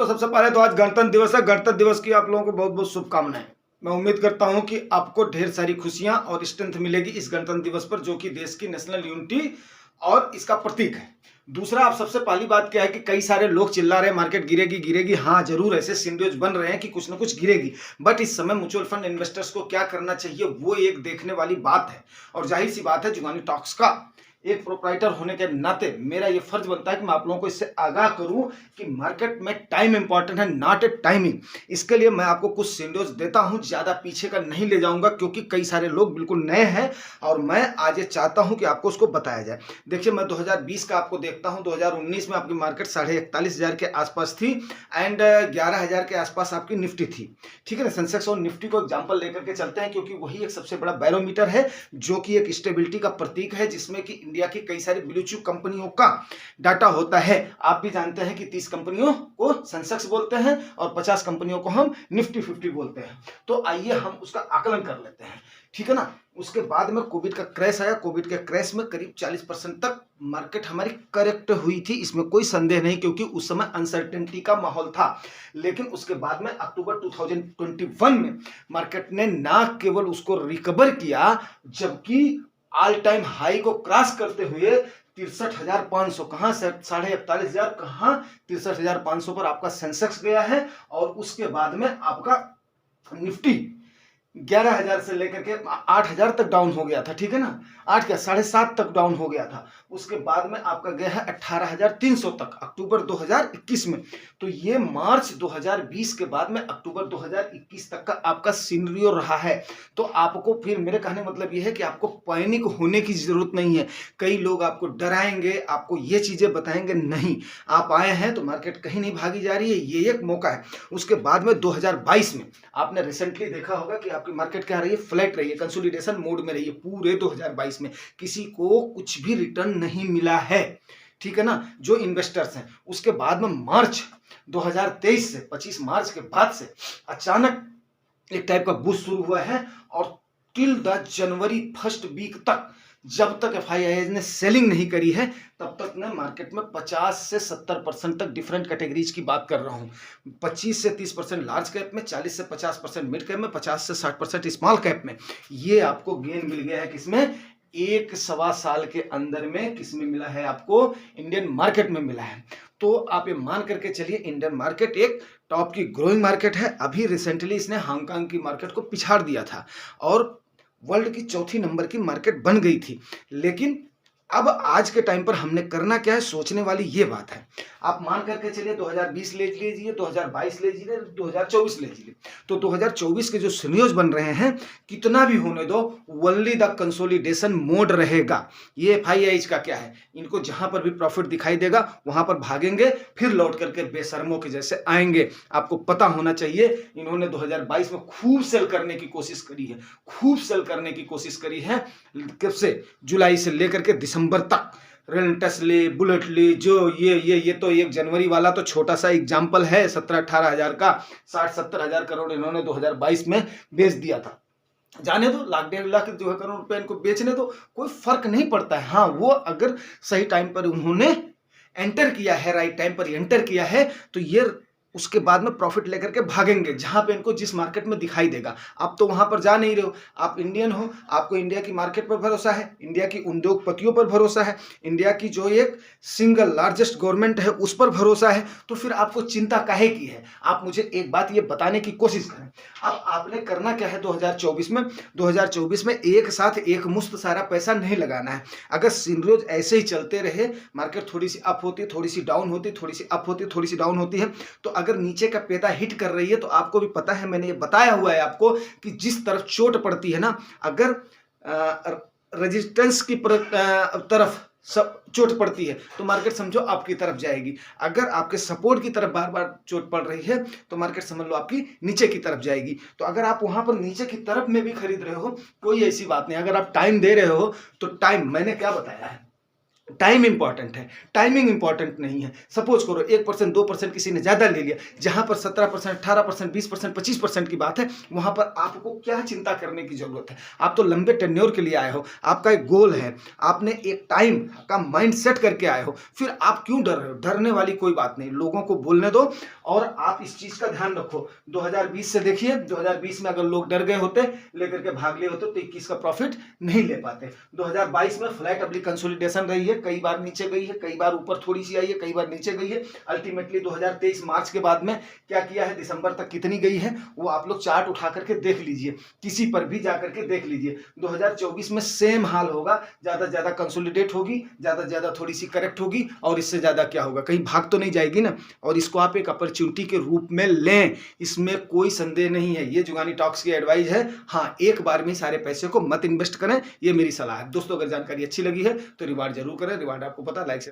तो सबसे पहले तो आज गणतंत्र दिवस है। गणतंत्र दिवस की आप लोगों को बहुत बहुत शुभकामनाएं। मैं उम्मीद करता हूं कि आपको ढेर सारी खुशियां और स्ट्रेंथ मिलेगी इस गणतंत्र दिवस पर, जो कि देश की नेशनल यूनिटी और इसका प्रतीक है। दूसरा, आप सबसे पहली बात क्या है कि कई सारे लोग चिल्ला रहे हैं मार्केट गिरेगी गिरेगी। हाँ, जरूर ऐसे सिनेरियोज बन रहे हैं कि कुछ ना कुछ गिरेगी, बट इस समय म्यूचुअल फंड इन्वेस्टर्स को क्या करना चाहिए वो एक देखने वाली बात है। और जाहिर सी बात है, जुगानी टॉक्स का एक प्रोप्राइटर होने के नाते मेरा ये फर्ज बनता है कि मैं आप लोगों को इससे आगाह करूं कि मार्केट में टाइम इंपॉर्टेंट है, नॉट ए टाइमिंग। इसके लिए मैं आपको कुछ सिनेरियोज देता हूं, ज्यादा पीछे का नहीं ले जाऊंगा क्योंकि कई सारे लोग बिल्कुल नए हैं और मैं आज ये चाहता हूं कि आपको उसको बताया जाए। देखिए, मैं 2020 का आपको देखता हूं। 2019 में आपकी मार्केट 41,500 के आसपास थी एंड 11,000 के आसपास आपकी निफ्टी थी। ठीक है ना। सेंसेक्स और निफ्टी को एग्जाम्पल लेकर के चलते हैं क्योंकि वही एक सबसे बड़ा बैरोमीटर है, जो कि एक स्टेबिलिटी का प्रतीक है, जिसमें कि इंडिया की कई सारी ब्लू चिप कंपनियों का डाटा होता है। आप भी जानते हैं कि 30 कंपनियों को सेंसेक्स बोलते हैं और 50 कंपनियों को हम निफ्टी 50 बोलते हैं। तो आइए हम उसका आकलन कर लेते हैं। ठीक है ना। उसके बाद में कोविड का क्रैश आया। कोविड के क्रैश में करीब 40% तक मार्केट हमारी करेक्ट हुई थी, इसमें कोई संदेह नहीं, क्योंकि उस समय अनसर्टेनिटी का माहौल था। लेकिन उसके बाद में अक्टूबर 2021 में मार्केट ने ना केवल उसको रिकवर किया, जबकि ऑल टाइम हाई को क्रॉस करते हुए 63,500, कहां से 41,500, कहां 63,500 पर आपका सेंसेक्स गया है। और उसके बाद में आपका निफ्टी 11,000 से लेकर के 8,000 तक डाउन हो गया था। ठीक है ना। 8 क्या 7.5 तक डाउन हो गया था। उसके बाद में आपका गया है 18,300 तक अक्टूबर 2021 में। तो ये मार्च 2020 के बाद में अक्टूबर 2021 तक का आपका सिनेरियो रहा है। तो आपको फिर मेरे कहने मतलब ये है कि आपको पैनिक होने की जरूरत नहीं है। कई लोग आपको डराएंगे, आपको ये चीजें बताएंगे, नहीं। आप आए हैं तो मार्केट कहीं नहीं भागी जा रही है, ये एक मौका है। उसके बाद में 2022 में आपने रिसेंटली देखा होगा कि आपकी मार्केट क्या रही है, फ्लैट रही है, कंसोलिडेशन मोड में रही है। पूरे 2022 में किसी को कुछ भी रिटर्न नहीं मिला है। ठीक है ना, जो इन्वेस्टर्स हैं। उसके बाद में मार्च 2023 से 25 मार्च के बाद से अचानक एक टाइप का बूस्ट शुरू हुआ है और till the January first week तक, जब तक एफआईआई ने सेलिंग नहीं करी है, तब तक ने मार्केट में 50 से 70% तक डिफरेंट कैटेगरीज की बात कर रहा हूं। 25 से 30% लार्ज कैप में, 40 से 50% मिड कैप में, 50 से 60% स्मॉल कैप में। ये आपको गेन मिल गया है किसमें, एक सवा साल के अंदर में। किसमें मिला है आपको, इंडियन मार्केट में मिला है। तो आप ये मान करके चलिए, इंडियन मार्केट एक टॉप की ग्रोइंग मार्केट है। अभी रिसेंटली इसने हांगकांग की मार्केट को पिछाड़ दिया था और वर्ल्ड की चौथी नंबर की मार्केट बन गई थी। लेकिन अब आज के टाइम पर हमने करना क्या है, सोचने वाली ये बात है। आप मान करके चलिए 2020 ले लीजिए, 2022 ले लीजिए, 2024 ले लीजिए। तो 2024 के जो सिनेरियोज बन रहे हैं, कितना भी होने दो, ओनली द कंसोलिडेशन मोड रहेगा। ये एफआईआईज का क्या है, इनको जहां पर भी प्रॉफिट दिखाई देगा वहां पर भागेंगे, फिर लौट करके बेशर्मों के जैसे आएंगे। आपको पता होना चाहिए, इन्होंने 2022 में खूब सेल करने की कोशिश करी है, खूब सेल करने की कोशिश करी है। कब से, जुलाई से लेकर के दिसंबर तक। रेंटस ले, बुलेट ले, जो ये तो एक जनवरी वाला तो छोटा सा एग्जाम्पल है। 17-18 हजार का 60-70 हजार करोड़ इन्होंने 2022 में बेच दिया था। जाने दो, लाख 1.5 लाख जो है करोड़ रुपए इनको बेचने दो, कोई फर्क नहीं पड़ता है। हाँ, वो अगर सही टाइम पर उन्होंने एंटर किया है, राइट टाइम पर एंटर किया है, तो ये उसके बाद में प्रॉफिट लेकर के भागेंगे जहां पे इनको जिस मार्केट में दिखाई देगा। आप तो वहां पर जा नहीं रहे हो, आप इंडियन हो, आपको इंडिया की मार्केट पर भरोसा है, इंडिया की उद्योगपतियों पर भरोसा है, इंडिया की जो एक सिंगल लार्जेस्ट गवर्नमेंट है उस पर भरोसा है। तो फिर आपको चिंता काहे की है। आप मुझे एक बात ये बताने की कोशिश करें, अब आपने करना क्या है 2024 में। 2024 में एक साथ एक मुश्त सारा पैसा नहीं लगाना है। अगर सिनेरियोज ऐसे ही चलते रहे, मार्केट थोड़ी सी अप होती, थोड़ी सी डाउन होती, थोड़ी सी अप होती, थोड़ी सी डाउन होती है, तो अगर नीचे का पेदा हिट कर रही है, तो आपको भी पता है, मैंने ये बताया हुआ है आपको कि जिस तरफ चोट पड़ती है ना, अगर रेजिस्टेंस की तरफ सब चोट पड़ती है तो मार्केट समझो आपकी तरफ जाएगी। अगर आपके सपोर्ट की तरफ बार बार चोट पड़ रही है तो मार्केट समझ लो आपकी नीचे की तरफ जाएगी। तो अगर आप वहां पर नीचे की तरफ में भी खरीद रहे हो, कोई ऐसी बात नहीं। अगर आप टाइम दे रहे हो तो टाइम, मैंने क्या बताया है, टाइम इंपॉर्टेंट है, टाइमिंग इंपॉर्टेंट नहीं है। सपोज करो 1% 2% किसी ने ज़्यादा ले लिया, जहाँ पर 17% 18% 20% 25% की बात है, वहाँ पर आपको क्या चिंता करने की ज़रूरत है। आप तो लंबे टेन्योर के लिए आए हो, आपका एक गोल है, आपने एक टाइम का माइंड सेट करके आए हो, फिर आप क्यों डर रहे हो? डरने वाली कोई बात नहीं, लोगों को बोलने दो। और आप इस चीज़ का ध्यान रखो, 2020 से देखिए, 2020 में अगर लोग डर गए होते, लेकर के भाग लिए होते, तो 21 का प्रॉफिट नहीं ले पाते। 2022 में फ्लैट अभी कंसोलिडेशन रही है, कई बार नीचे गई है, कई बार ऊपर थोड़ी सी आई है, कई बार नीचे गई है। अल्टीमेटली 2023 मार्च के बाद में क्या किया है, दिसंबर तक कितनी गई है, वो आप लोग चार्ट उठा करके देख लीजिए, किसी पर भी जाकर के देख लीजिए। 2024 में सेम हाल होगा, ज्यादा से ज्यादा कंसोलिडेट होगी, ज्यादा से ज्यादा थोड़ी सी करेक्ट होगी, और इससे ज्यादा क्या होगा, कहीं भाग तो नहीं जाएगी ना। और इसको आप एक अपॉर्चुनिटी के रूप में लें, इसमें कोई संदेह नहीं है। ये जुगानी टॉक्स की एडवाइस है। हाँ, एक बार में सारे पैसे को मत इन्वेस्ट करें, ये मेरी सलाह है। दोस्तों, अगर जानकारी अच्छी लगी है तो रिवार्ड जरूर करें। रिवार्ड आपको पता, लाइक से